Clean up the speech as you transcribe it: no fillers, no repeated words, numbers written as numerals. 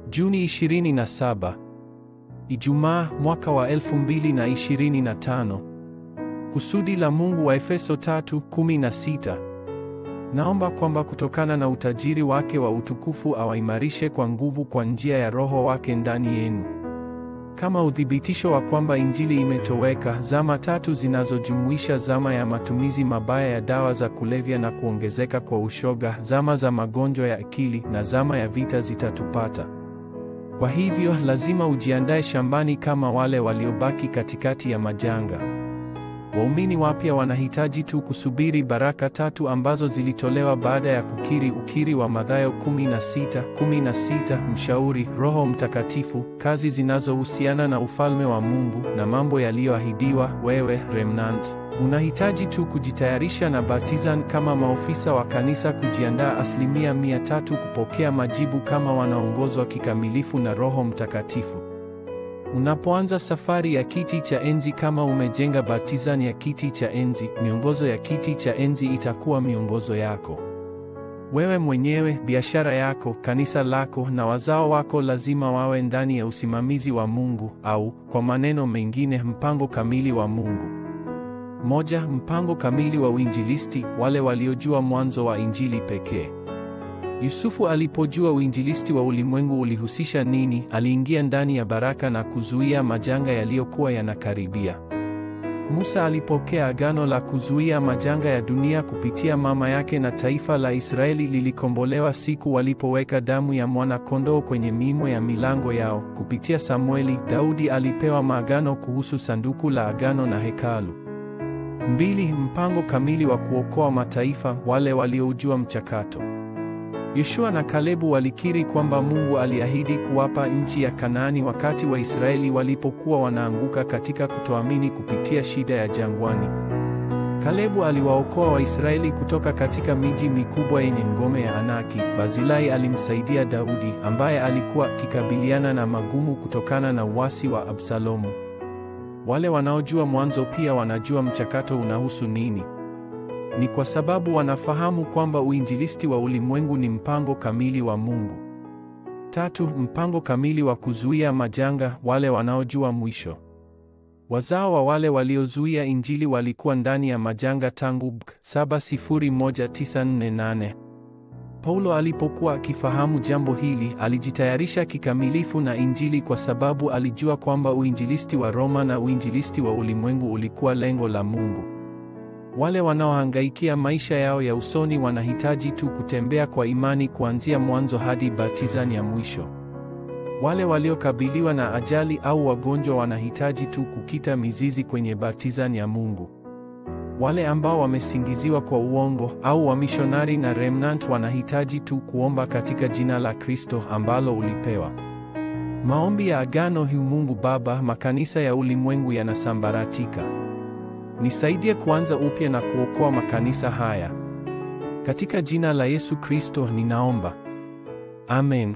Juni 27. Ijumaa, mwaka wa 2025. Kusudi la Mungu, wa Efeso 3:16. Naomba kwamba kutokana na utajiri wake wa utukufu awaimarishe kwa nguvu kwa njia ya Roho wake ndani yenu. Kama uthibitisho wa kwamba Injili imetoweka, zama tatu zinazojumuisha zama ya matumizi mabaya ya dawa za kulevya na kuongezeka kwa ushoga, zama za magonjwa ya akili na zama ya vita zitatupata. Kwa hivyo lazima ujiandae shambani kama wale waliobaki katikati ya majanga. Waumini wapya wanahitaji tu kusubiri baraka tatu ambazo zilitolewa baada ya ukiri wa Mathayo 16:16, mshauri, Roho Mtakatifu, kazi zinazohusiana na ufalme wa Mungu na mambo yaliyoahidiwa. Wewe remnant, unahitaji tu kujitayarisha na baptizan kama maofisa wa kanisa, kujiandaa 100% kupokea majibu kama wanaongozwa kikamilifu na Roho Mtakatifu. Unapoanza safari ya kiti cha enzi, kama umejenga baptizan ya kiti cha enzi, miongozo ya kiti cha enzi itakuwa miongozo yako. Wewe mwenyewe, biashara yako, kanisa lako na wazao wako lazima wawe ndani ya usimamizi wa Mungu, au kwa maneno mengine, mpango kamili wa Mungu. Moja, mpango kamili wa uinjilisti, wale waliojua mwanzo wa Injili pekee. Yusufu alipojua uinjilisti wa ulimwengu ulihusisha nini, aliingia ndani ya baraka na kuzuia majanga yaliyokuwa yanakaribia. Musa alipokea agano la kuzuia majanga ya dunia kupitia mama yake, na taifa la Israeli lilikombolewa siku walipoweka damu ya mwana-kondoo kwenye miimo ya milango yao. Kupitia Samueli, Daudi alipewa maagano kuhusu sanduku la agano na hekalu. 2. Mpango kamili wa kuokoa mataifa, wale walioujua mchakato. Yoshua na Kalebu walikiri kwamba Mungu aliahidi kuwapa nchi ya Kanaani wakati Waisraeli walipokuwa wanaanguka katika kutoamini kupitia shida ya jangwani. Kalebu aliwaokoa Waisraeli kutoka katika miji mikubwa yenye ngome ya Anaki. Barzilai alimsaidia Daudi ambaye alikuwa akikabiliana na magumu kutokana na uasi wa Absalomu. Wale wanaojua mwanzo pia wanajua mchakato unahusu nini. Ni kwa sababu wanafahamu kwamba uinjilisti wa ulimwengu ni mpango kamili wa Mungu. 3. Mpango kamili wa kuzuia majanga, wale wanaojua mwisho. Wazao wa wale waliozuia Injili walikuwa ndani ya majanga tangu BK 7:1948. Paulo alipokuwa akifahamu jambo hili, alijitayarisha kikamilifu na Injili kwa sababu alijua kwamba uinjilisti wa Roma na uinjilisti wa ulimwengu ulikuwa lengo la Mungu. Wale wanaohangaikia maisha yao ya usoni wanahitaji tu kutembea kwa imani kuanzia mwanzo hadi baptizani ya mwisho. Wale waliokabiliwa na ajali au wagonjwa wanahitaji tu kukita mizizi kwenye baptizani ya Mungu. Wale ambao wamesingiziwa kwa uongo au wamishonari na remnant wanahitaji tu kuomba katika jina la Kristo ambalo ulipewa. Maombi ya agano hii: Mungu Baba, makanisa ya ulimwengu yanasambaratika. Nisaidie kuanza upya na kuokoa makanisa haya. Katika jina la Yesu Kristo ninaomba. Amen.